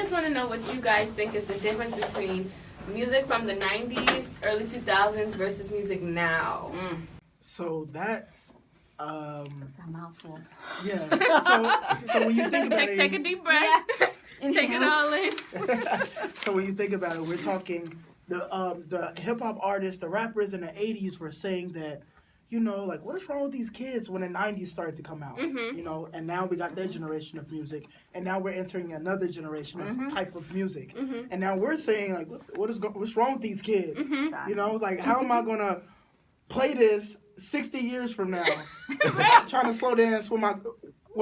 just want to know what you guys think is the difference between music from the 90s, early 2000s versus music now. So that's It's a mouthful. yeah. So when you think about it, Take a deep breath. Take it all in. so when you think about it, we're talking the hip hop artists, the rappers in the 80s were saying that, you know, like, what is wrong with these kids when the 90s started to come out? Mm-hmm. You know, and now we got their generation of music, and now we're entering another generation of type of music. Mm-hmm. And now we're saying, like, what's wrong with these kids? Mm-hmm. You know, like, how am I going to play this 60 years from now, trying to slow dance with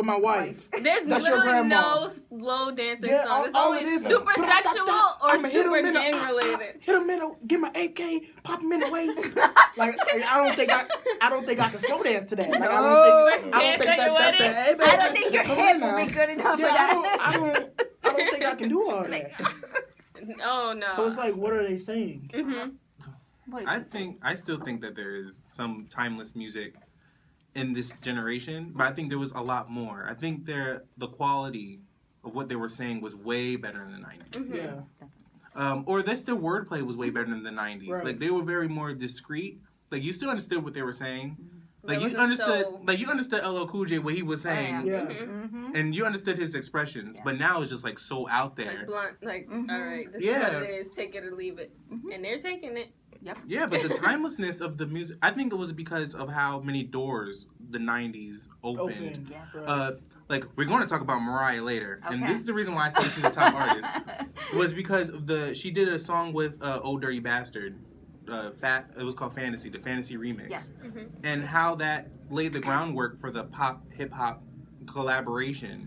my wife? There's That's your literally grandma. no slow dancing Yeah, song. It's all only it is super sexual or I'ma hit super 'em in the- gang related. Hit him in the, get my AK, pop him in the waist. Like, I don't think I can slow dance to that. Like, I don't think that's the. Hey, baby, I don't think your come head in will now. be good enough for Yeah, that. I don't think I can do all that. Oh no. So it's like, what are they saying? Mm-hmm. I still think that there is some timeless music in this generation, but I think there was a lot more. I think the quality of what they were saying was way better in the 90s. Mm-hmm. Yeah. Or their word play was way better than the 90s. Right. Like, they were very more discreet. Like, you still understood what they were saying. Like, It you wasn't understood LL Cool J, what he was saying. Yeah. Mm-hmm. And you understood his expressions. But now it's just, like, so out there. Like blunt, like, Mhm. all right, this Yeah. is what it is. Take it or leave it, and they're taking it. Yeah, but the timelessness of the music, I think it was because of how many doors the 90s opened. Yes. Right. Like, we're going to talk about Mariah later. And Okay. this is the reason why I say she's a top artist. Was because of she did a song with Old Dirty Bastard. It was called Fantasy, the Fantasy remix. Yes. Mm-hmm. And how that laid the groundwork for the pop hip hop collaboration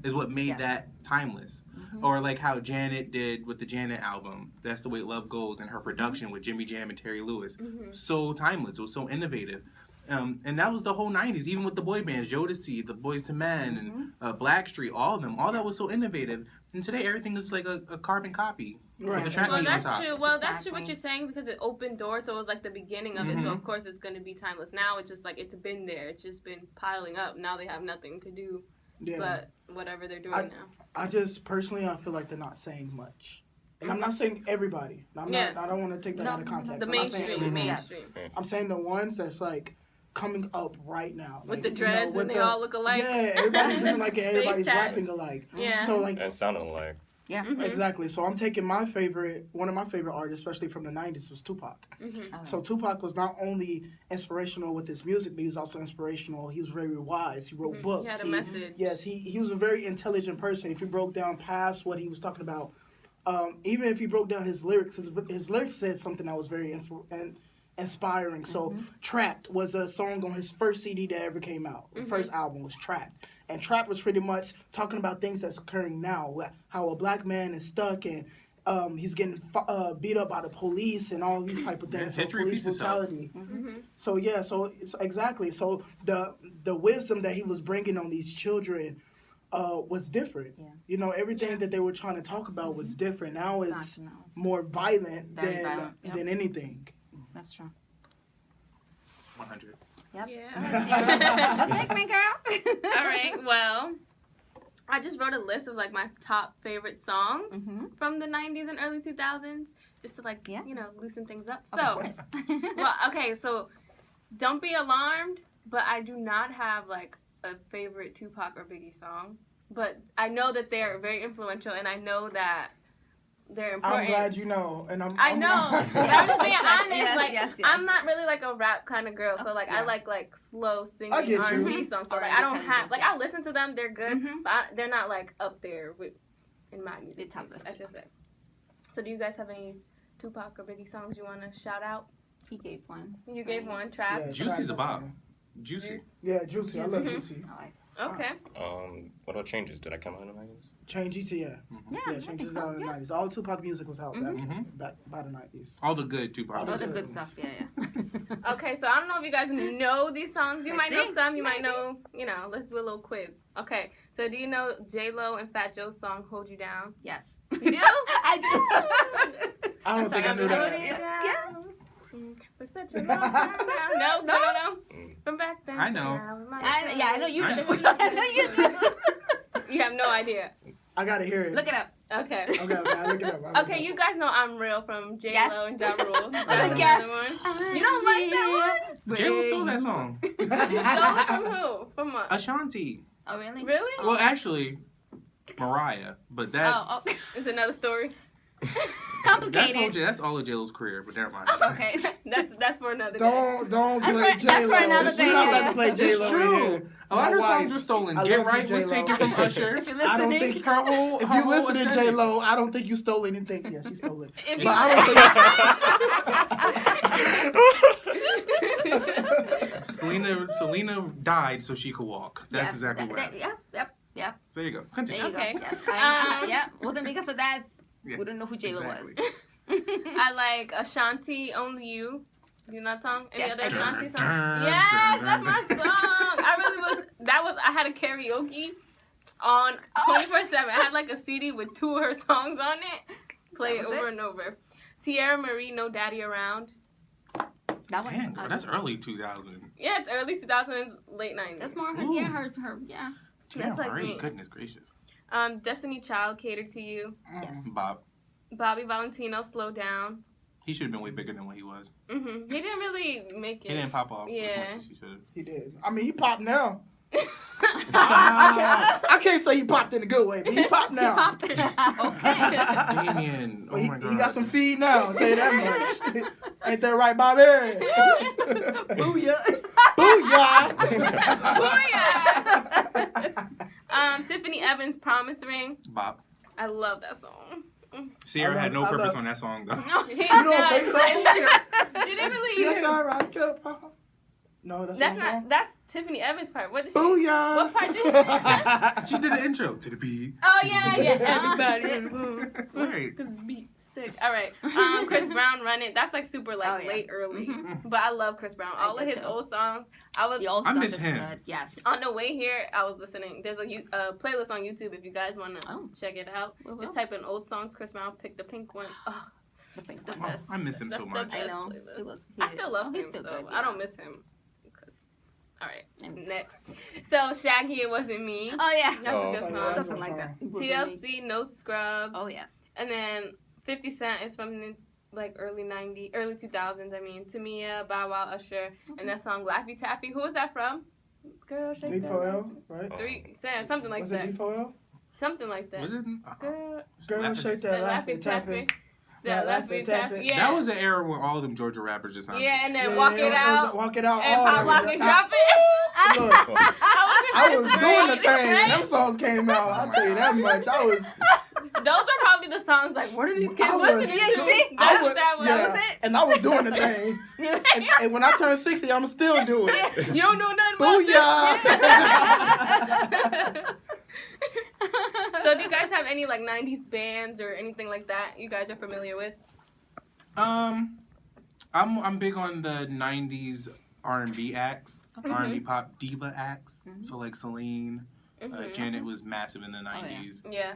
is what made Yes. that timeless. Or like how Janet did with the Janet album, That's the Way Love Goes, and her production with Jimmy Jam and Terry Lewis. Mm-hmm. So timeless. It was so innovative. And that was the whole 90s, even with the boy bands, Jodeci, the Boys to Men, and Blackstreet, all of them. All that was so innovative. And today everything is like a carbon copy. Right. With a track Well, meet on that's top. true. Well, that's true what Exactly. you're saying because it opened doors, so it was like the beginning of it. So of course it's going to be timeless. Now it's just like it's been there. It's just been piling up. Now they have nothing to do Yeah. but whatever they're doing now. I just personally, I feel like they're not saying much. And I'm not saying everybody. I don't want to take that out of context. The I'm not saying mainstream, everybody. mainstream. I'm saying the ones that's like coming up right now. With Like, the you dreads know, and they all look alike. Yeah, everybody's looking like it, everybody's tats. rapping alike. Yeah. So like And sounding like. Yeah. Mhm. exactly. So I'm taking one of my favorite artists, especially from the 90s, was Tupac. Mm-hmm. So Tupac was not only inspirational with his music, but he was also inspirational. He was very wise. He wrote books. He had a message. Yes, he was a very intelligent person. If you broke down past what he was talking about, even if you broke down his lyrics, his lyrics said something that was very inspiring. So Trapped was a song on his first CD that ever came out. The first album was Trapped. And Trapped was pretty much talking about things that's occurring now, how a black man is stuck and he's getting beat up by the police and all these type of things. So history police repeats itself. brutality. So yeah, so it's exactly. So the wisdom that he was bringing on these children was different. Yeah. You know, everything that they were trying to talk about was different. Now it's more violent Very violent, yep. than anything. That's true. 100. Yep. Yeah. What segment, girl? All right. Well, I just wrote a list of like my top favorite songs from the 90s and early 2000s, just to like loosen things up. So, Of course. well, okay. So, don't be alarmed, but I do not have like a favorite Tupac or Biggie song. But I know that they're very influential, and I know that they're important. I'm glad you know, and I know. But I'm just being honest. Yes, like, yes. I'm not really like a rap kind of girl, so like I like slow singing I get you. R&B songs. So like I don't have like I listen to them. They're good, but they're not like up there with in my music. Top list. I should say. So do you guys have any Tupac or Biggie songs you want to shout out? He gave one. You gave one, Trap. Yeah, Juicy's a Trap, bop. Juicy. Juice. Yeah, Juicy. I love Mhm. Juicy. I like Okay. What about Changes? Did I come out in the 90s? Change GT, yeah. Yeah, Yeah, Change was out in the 90s. All Tupac music was out back by the 90s. All the good Tupac. all the music. good stuff. Yeah. Okay, so I don't know if you guys know these songs. You might know see. some. You might know, let's do a little quiz. Okay, so do you know J-Lo and Fat Joe's song, Hold You Down? Yes. You do? I do. I don't think I knew Hold that. You Down. Yeah. For such a long time. No. From back then. I know. I know you I do. know. I know you do. You have no idea. I gotta hear it. Look it up. Okay. Okay, I'll look it up. Okay, you guys know I'm Real from J Yes. Lo and Ja Rule. That's Yes. another one. You don't like that one? J-Lo stole that song. You stole it from who? From what? Ashanti. Oh, really? Really? Well, actually, Mariah. But that's Oh, okay. It's another story. It's that's complicated. that's all of J-Lo's career. But never mind. Okay. That's for another day. Don't That's play for- that's J-Lo. for another You're thing, not yeah. about to play J-Lo It's in true. here. A lot of her My songs wife. were stolen. I Get love you, Right was J-Lo. taken from Usher. If you're I don't listening. think Her whole, if her you whole listen to aesthetic. J-Lo, I don't think you stole anything. Yeah, she stole it. If But you- I don't think Selena died so she could walk. That's Yes, exactly what happened. Yep. There you go. There Continue. you Okay. go. Yes. Wasn't because of that. Yeah, We don't know who J-Lo exactly. was. I like Ashanti, Only You. You know that song? Any Yes, other I do. Ashanti Dun, song? dun, Yes, that's my dun, dun. song. I really I had a karaoke on 24/7. I had like a CD with 2 of her songs on it. Play it That was over it? and over. Tierra Marie, No Daddy Around. That one. Damn, girl, that's early 2000. Yeah, it's early 2000s, late 90s. That's more her. Ooh. Yeah, her. Yeah. Damn, like Marie, me. goodness gracious. Destiny Child, Cater to You. Yes. Bob, Bobby Valentino, Slow Down. he should have been way bigger than what he was. He didn't really make it. He didn't pop off Yeah. as much as he should have. he did. I mean, he popped now. Stop. I can't say he popped in a good way, but he popped now. He popped it out. Okay. Damien, oh Well, my god. he got some feed now, I'll tell you that much. Ain't that right, Bobby? Booyah. Booyah! Tiffany Evans, Promise Ring. Bob. I love that song. Sierra I had no love- purpose on that song though. No. You don't think so? She didn't really. She's all right, girl. No, that's That's not. not. That's Tiffany Evans' part. What did she? Booyah! What part did she? She did the intro to the beat. Oh yeah, yeah. Everybody. Right. Cause beat sick. All right. Chris Brown, Run It. That's like super like Oh, yeah. late early. Mhm. But I love Chris Brown. I All of do his too. old songs. I was The old I stuff miss is him. good. Yes. on the way here. I was listening. There's a playlist on YouTube if you guys want to Oh. check it out. We will. Just type in old songs. Chris Brown. Pick the pink one. Oh, The pink it's the one. best. I miss him That's so the much. best. I know. playlist. He was, I still love he's him, still so good, I yeah. don't miss him. 'Cause- All right, And- next. So Shaggy, It Wasn't Me. Oh yeah. That's Oh, a good okay. song. Doesn't like that. TLC, No Scrubs. Oh yes. And then 50 Cent is from the like early 2000s. I mean, Tamia, Bow Wow, Usher, and that song Laffy Taffy. Who was that from? Girl, shake that. D4L, right? Something like Was that. it D4L? Something like that. Was it? Girl, Girl, shake that Laffy Taffy. That That Laffy Laffy Taffy. Taffy. Yeah. That was an era where all of them Georgia rappers just sounded. Yeah, and then Yeah, Walk yeah, It Out. Walk It Out. And all Pop that. Lock and Drop It. Look, I I was doing the thing. right? Them songs came out. I'll tell you that much. I was. Those are probably the songs like, what are these kids I was- listening to? Yeah, you see? That's I was, that was. yeah, That was it. and I was doing the thing. And when I turn 60, I'm still doing it. You don't know nothing about Booyah! this. So do you guys have any like 90s bands or anything like that you guys are familiar with? I'm big on the 90s R&B acts, Mhm. R&B pop diva acts. Mhm. So like Celine, Mhm. Janet was massive in the 90s. Yeah.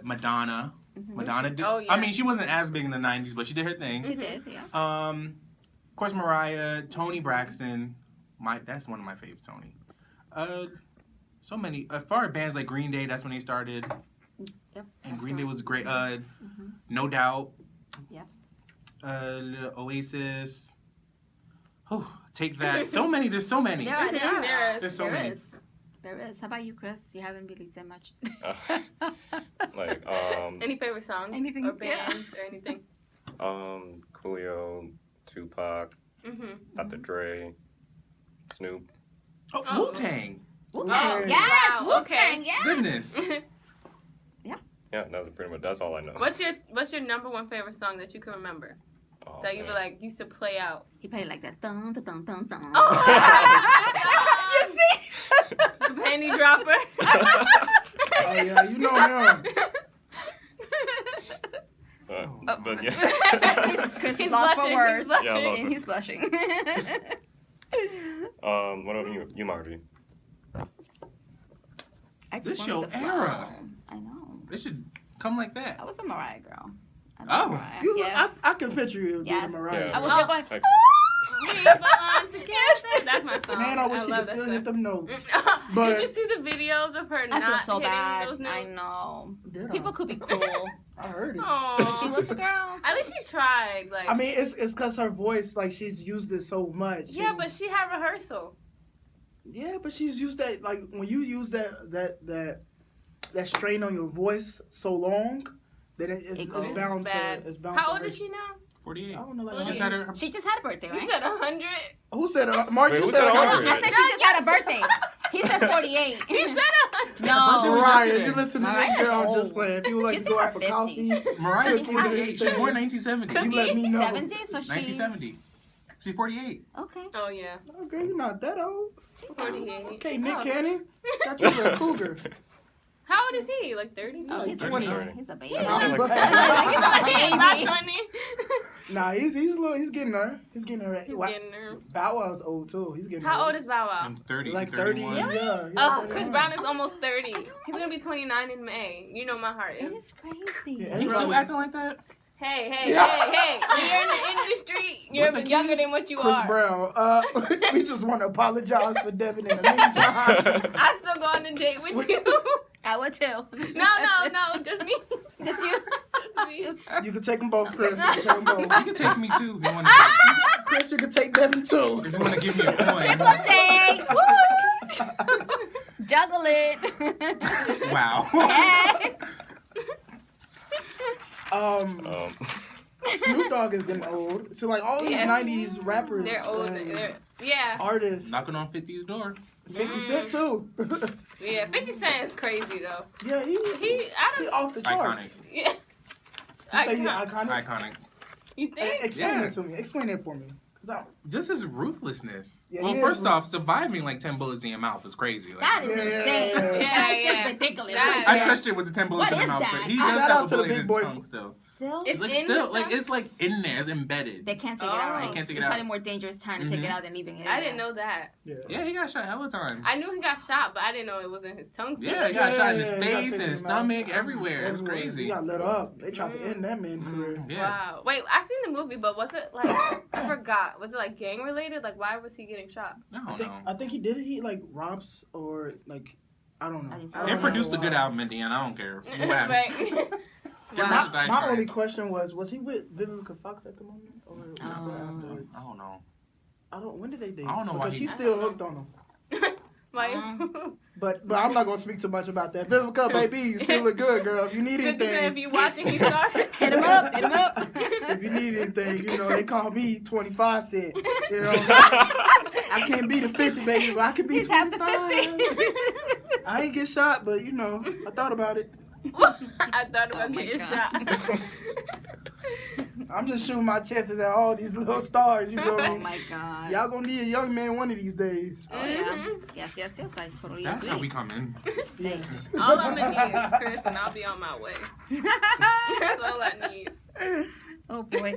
Madonna. Mhm. Madonna did. Oh, yeah. I mean, she wasn't as big in the 90s, but she did her thing. She did. Yeah. Of course, Mariah, Toni Braxton. That's one of my faves, Tony. So many. As far as bands like Green Day, that's when they started. Yep. And Green Day was great. Mhm. No Doubt. Yep. Oasis. Oh, Take That. So many. There's so many. There are. There's so many. There is. How about you, Chris? You haven't really said much. Like Any favorite songs Anything, or yeah. bands or anything? Coolio, Tupac, Mm-hmm. Dr. Dre, Snoop. Oh, Oh. Wu-Tang. Wu-Tang. Oh, Yes. wow, Wu-Tang. okay. Yes. Goodness. Yeah, that's pretty much that's all I know. What's your number one favorite song that you can remember Oh, that you man. were like used to play out? He played like that. Dun, dun, dun, dun, dun. Oh, You see? the penny dropper. Oh yeah, you know him. But yeah. Chris He's is lost blushing, for words. he's Yeah, I love And he's blushing. What about you, Margie? I just This wanted your the flow. era. I know. It should come like that. I was a Mariah girl. I Oh. love Mariah. You, yes. I can picture you Yes. doing Mariah. Yeah. I was Oh. there going. Like, We belong together. That's my song. Man, I wish she love could that still song. hit them notes. Did But you see the videos of her I not feel so hitting bad. those notes? I know. Did I? People could be cruel. I heard it. She Aww. was the girl. At least she tried. Like, I mean, it's because her voice, like, she's used it so much. yeah, and- but she had rehearsal. Yeah, but she's used that, like, when you use that strain on your voice so long, then it's goes bound bad. to. It's bound How to old hurt. is she now? 48. I don't know. Like, She just 100. had her. She just had a birthday, You right? said 100. Who said Margie? Wait, You who said said 100? 100? I said she just had a birthday. He said 48. He said 100. No. was Ryan, yesterday. if you listen to Mariah's this girl, I'm old. just playing. If you would like She's to go in out for her coffee, 50s. Mariah's Cookies 48. She was born in 1970. you let me know. 70, so she's 1970. She's 48. Okay. Oh, yeah. Oh, girl, you're not that old. 48. Okay, Nick Cannon. Got you for a cougar. How old is he? Like 30? Oh, he's 20. He's a baby. Nah, Like- but- Not 20. Nah, he's getting her. He's getting her. He's Wow. getting her. Bow Wow's old too. He's getting How her. old is Bow Wow? I'm 30. Like she's 30. 31. Really? Yeah. Oh, 31. Chris Brown is almost 30. He's gonna be 29 in May. You know my heart It is. is crazy. Yeah, He's still acting like that? Hey, Yeah. hey. When you're in the industry, you're With a younger kid? than what you Chris are. Brown. We just want to apologize for Devin in the meantime. I still go on a date with you. I would too. No, just me. Just you. Just me. Just her. You can take them both, Chris. You can take them both. You can take me too if you want to. Chris, you can take Devin too. If you want to give me a coin. Triple date. Woo! Juggle it. Wow. Hey. Snoop Dogg is getting old. So like all these Yes. 90s rappers, They're old. and Yeah. artists, Knocking on 50's door. 50 Cent too. Yeah, 50 Cent is crazy though. Yeah, he He off the charts. Iconic. yeah. You say he Iconic. iconic? Iconic. You think? Explain Yeah. it to me. Explain it for me. 'Cause I, Just his ruthlessness. Yeah, Well, he is first off, surviving like 10 bullets in your mouth is crazy. Like, That is Yeah, yeah, insane. yeah, yeah. That's Yeah, just yeah. ridiculous. That- I Yeah. stretched it with the 10 bullets What in his is mouth, that? but he Shout does out have a to the bullet in big his boy. tongue still. Still? It's Like in still, his like tongue? it's like in there, it's embedded. They can't take it Oh. out, right? They can't take it It's out. probably more dangerous trying to take it Mhm. out than leaving it. I didn't know that. Yeah, he got shot hella times. I knew he got shot, but I didn't know it was in his tongue. Yeah, he got shot in his he got face six and in his the mouth. stomach, everywhere. It was Everywhere. crazy. He got lit up. They tried to end that man's career. Yeah. Wow. Wait, I seen the movie, but was it like I forgot? Was it like gang related? Like why was he getting shot? I I don't think, know. I think he did it. He like robs or like I don't know. I didn't see I it. don't It know produced a why. good album in the end. I don't care. What happened? Right. Get Wow. merchandise My right. only question was he with Vivica Fox at the moment, or was it Oh. afterwards? I don't know. I don't. When did they date? I don't know why because he- she's still hooked on him. Like, But I'm not gonna speak too much about that. Vivica, baby, you still look good, girl. If you need good to say if anything, you watching, he started. Hit him up. Hit him up. if you need anything, you know they call me 25 cent. You know, I can't be the 50, baby, but I can be He's half 25. the 50. I ain't get shot, but you know, I thought about it. I thought about Oh my getting God. shot. I'm just shooting my chances at all these little stars. You feel Oh me? my God. Y'all gonna need a young man one of these days. Oh yeah. Mhm. Yes. I totally That's how agree. we come in. Yes. All I'm gonna need is Chris, and I'll be on my way. That's all I need. Oh boy.